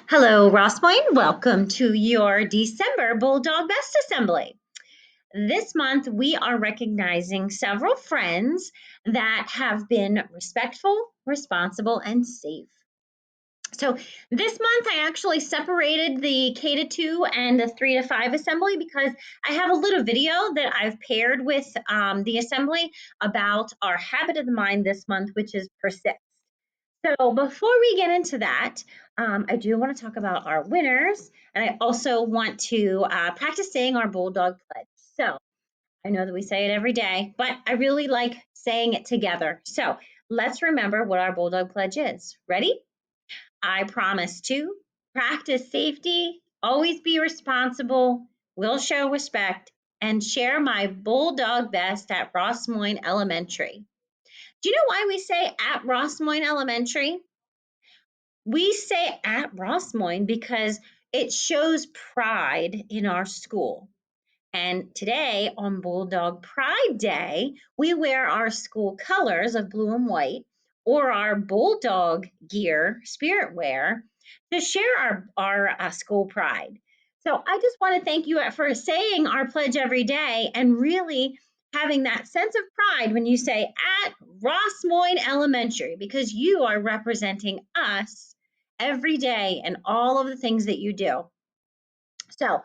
Hello, Ross Point. Welcome to your December Bulldog Best Assembly. This month, we are recognizing several friends that have been respectful, responsible, and safe. So this month, I actually separated the K to 2 and the 3 to 5 assembly because I have a little video that I've paired with the assembly about our habit of the mind this month, which is persist. So before we get into that, I do want to talk about our winners, and I also want to practice saying our Bulldog pledge. So I know that we say it every day, but I really like saying it together. So let's remember what our Bulldog pledge is. Ready? I promise to practice safety, always be responsible, will show respect, and share my Bulldog best at Ross Moyne Elementary. Do you know why we say at Ross Moyne Elementary? We say at Ross Moyne because it shows pride in our school. And today on Bulldog Pride Day, we wear our school colors of blue and white or our Bulldog gear, spirit wear, to share our school pride. So I just want to thank you for saying our pledge every day and really having that sense of pride when you say at Ross Moyne Elementary, because you are representing us every day and all of the things that you do. So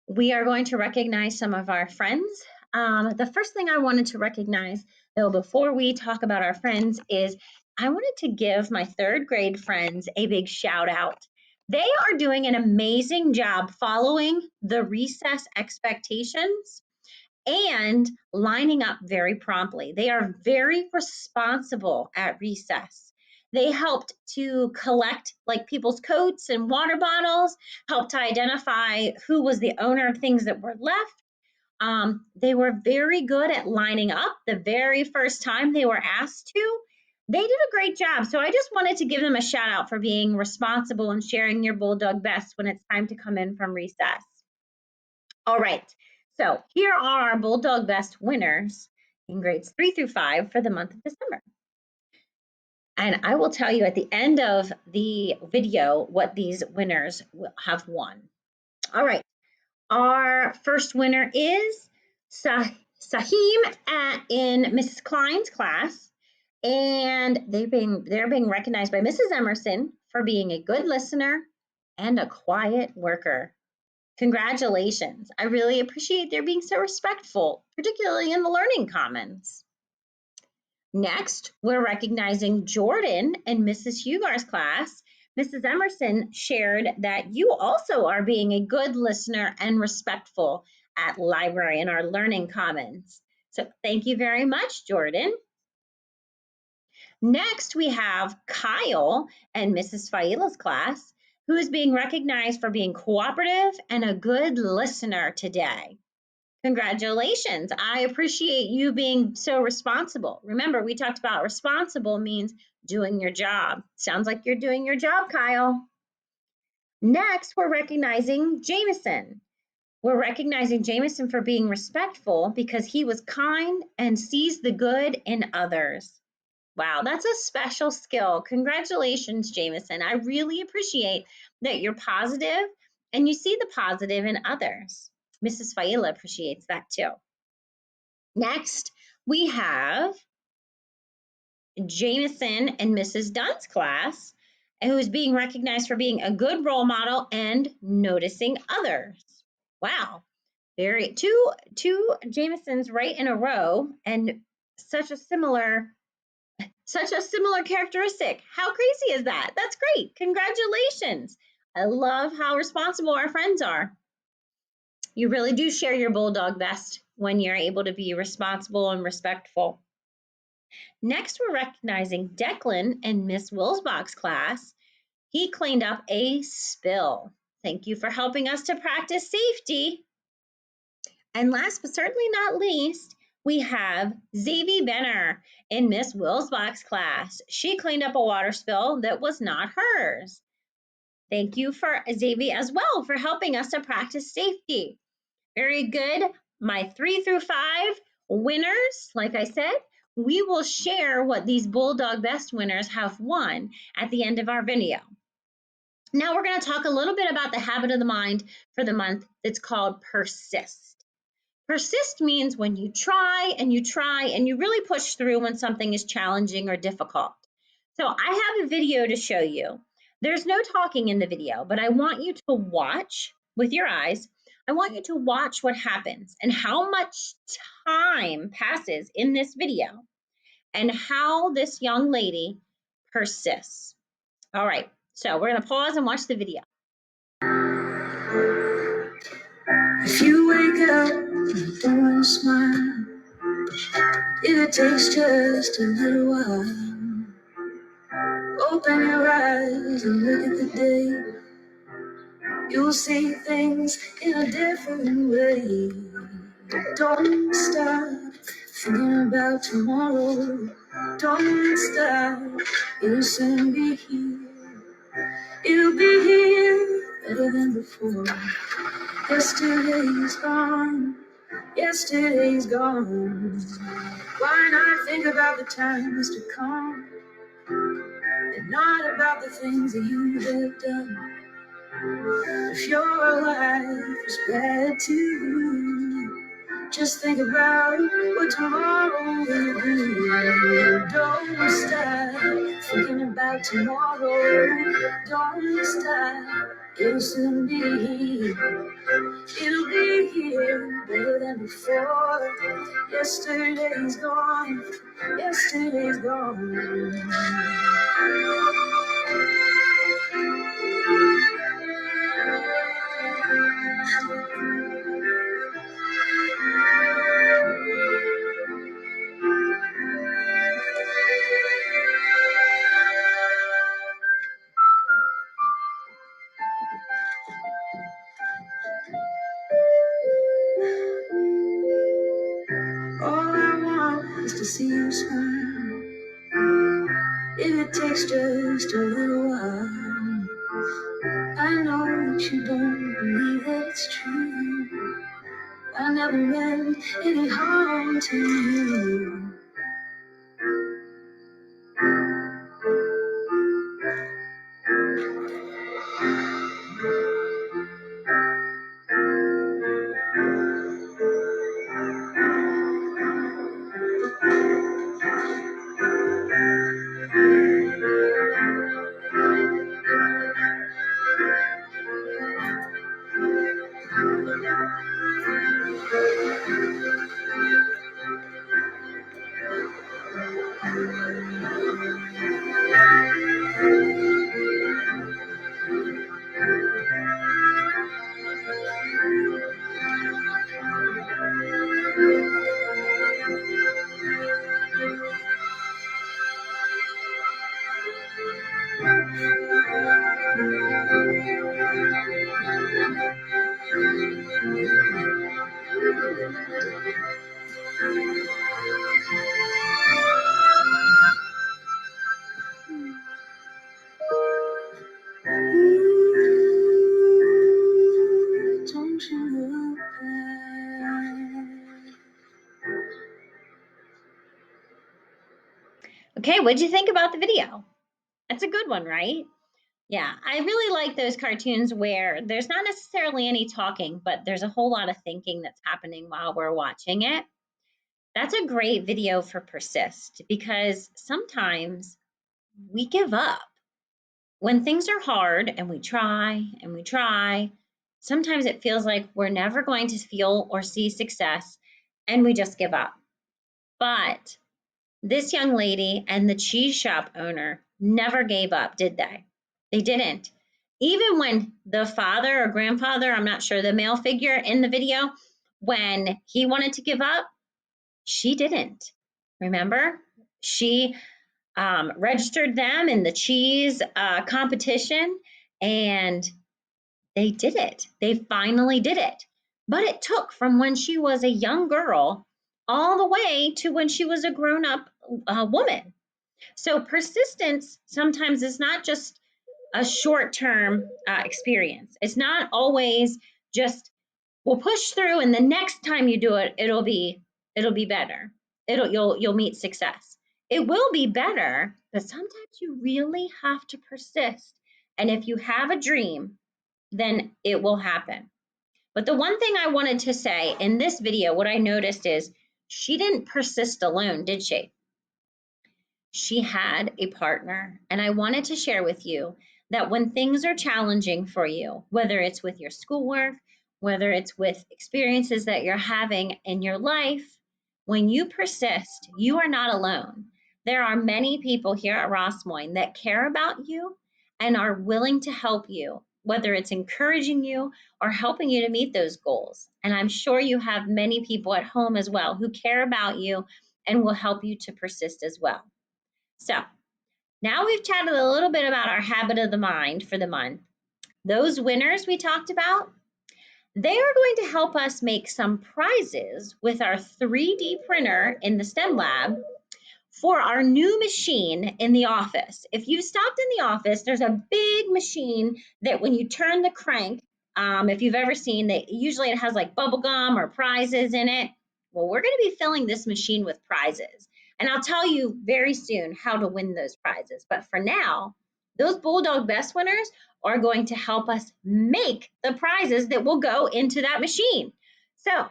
we are going to recognize some of our friends. The first thing I wanted to recognize, though, before we talk about our friends, is I wanted to give my third grade friends a big shout out. They are doing an amazing job following the recess expectations and lining up very promptly. They are very responsible at recess. They helped to collect like people's coats and water bottles, helped to identify who was the owner of things that were left. They were very good at lining up the very first time they were asked to. They did a great job. So I just wanted to give them a shout out for being responsible and sharing your Bulldog best when it's time to come in from recess. All right, so here are our Bulldog Best winners in grades 3 through 5 for the month of December. And I will tell you at the end of the video what these winners have won. All right, our first winner is Sahim in Mrs. Klein's class, and they're being recognized by Mrs. Emerson for being a good listener and a quiet worker. Congratulations. I really appreciate their being so respectful, particularly in the Learning Commons. Next, we're recognizing Jordan in Mrs. Hugar's class. Mrs. Emerson shared that you also are being a good listener and respectful at library in our Learning Commons. So thank you very much, Jordan. Next, we have Kyle and Mrs. Faila's class, who is being recognized for being cooperative and a good listener today. Congratulations. I appreciate you being so responsible. Remember, we talked about responsible means doing your job. Sounds like you're doing your job, Kyle. Next, we're recognizing Jameson. We're recognizing Jameson for being respectful because he was kind and sees the good in others. Wow, that's a special skill. Congratulations, Jameson. I really appreciate that you're positive and you see the positive in others. Mrs. Faila appreciates that too. Next, we have Jameson and Mrs. Dunn's class, who is being recognized for being a good role model and noticing others. Wow, two Jamesons right in a row and such a similar characteristic. How crazy is that? That's great. Congratulations. I love how responsible our friends are. You really do share your Bulldog best when you're able to be responsible and respectful. Next, we're recognizing Declan in Miss Wilsbach's class. He cleaned up a spill. Thank you for helping us to practice safety. And last but certainly not least, we have Zavy Benner in Miss Wilsbach's class. She cleaned up a water spill that was not hers. Thank you for Zavy as well for helping us to practice safety. Very good. My 3 through 5 winners, like I said, we will share what these Bulldog Best winners have won at the end of our video. Now we're going to talk a little bit about the habit of the mind for the month that's called persist. Persist means when you try and you really push through when something is challenging or difficult. So I have a video to show you. There's no talking in the video, but I want you to watch with your eyes. I want you to watch what happens and how much time passes in this video and how this young lady persists. All right, so we're going to pause and watch the video. If you wake up and you don't want to smile, if it takes just a little while, open your eyes and look at the day. You'll see things in a different way. Don't stop thinking about tomorrow. Don't stop, it'll soon be here. It'll be here better than before. Yesterday's gone. Yesterday's gone. Why not think about the times to come and not about the things that you have done? If your life is bad to you, just think about what tomorrow will do. Don't stop thinking about tomorrow. Don't stop. It'll soon be here. It'll be here better than before. Yesterday's gone. Yesterday's gone. All I want is to see you smile. If it takes just a little while, I know that you don't believe that it's true. I never meant any harm to you. Don't you look back. Okay, what'd you think about the video? That's a good one, right? Yeah, I really like those cartoons where there's not necessarily any talking, but there's a whole lot of thinking that's happening while we're watching it. That's a great video for persist because sometimes we give up. When things are hard and we try, sometimes it feels like we're never going to feel or see success and we just give up. But this young lady and the cheese shop owner never gave up, did they? They didn't. Even when the father or grandfather, I'm not sure, the male figure in the video, when he wanted to give up, she didn't. Remember? She registered them in the cheese competition and they did it. They finally did it. But it took from when she was a young girl all the way to when she was a grown up woman. So persistence sometimes is not just a short term experience. It's not always just we'll push through and the next time you do it, it'll be better. You'll meet success. It will be better, but sometimes you really have to persist And if you have a dream, then it will happen. But the one thing I wanted to say in this video, what I noticed is she didn't persist alone, did she? She had a partner. And I wanted to share with you that when things are challenging for you, whether it's with your schoolwork, whether it's with experiences that you're having in your life, when you persist, you are not alone. There are many people here at Ross Moyne that care about you and are willing to help you, whether it's encouraging you or helping you to meet those goals. And I'm sure you have many people at home as well who care about you and will help you to persist as well. So now we've chatted a little bit about our habit of the mind for the month. Those winners we talked about, they are going to help us make some prizes with our 3D printer in the STEM lab for our new machine in the office. If you've stopped in the office, there's a big machine that when you turn the crank, if you've ever seen that, usually it has like bubble gum or prizes in it. Well, we're going to be filling this machine with prizes. And I'll tell you very soon how to win those prizes. But for now, those Bulldog Best winners are going to help us make the prizes that will go into that machine. So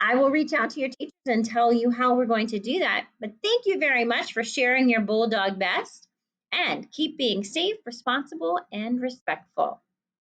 I will reach out to your teachers and tell you how we're going to do that. But thank you very much for sharing your Bulldog Best, and keep being safe, responsible, and respectful.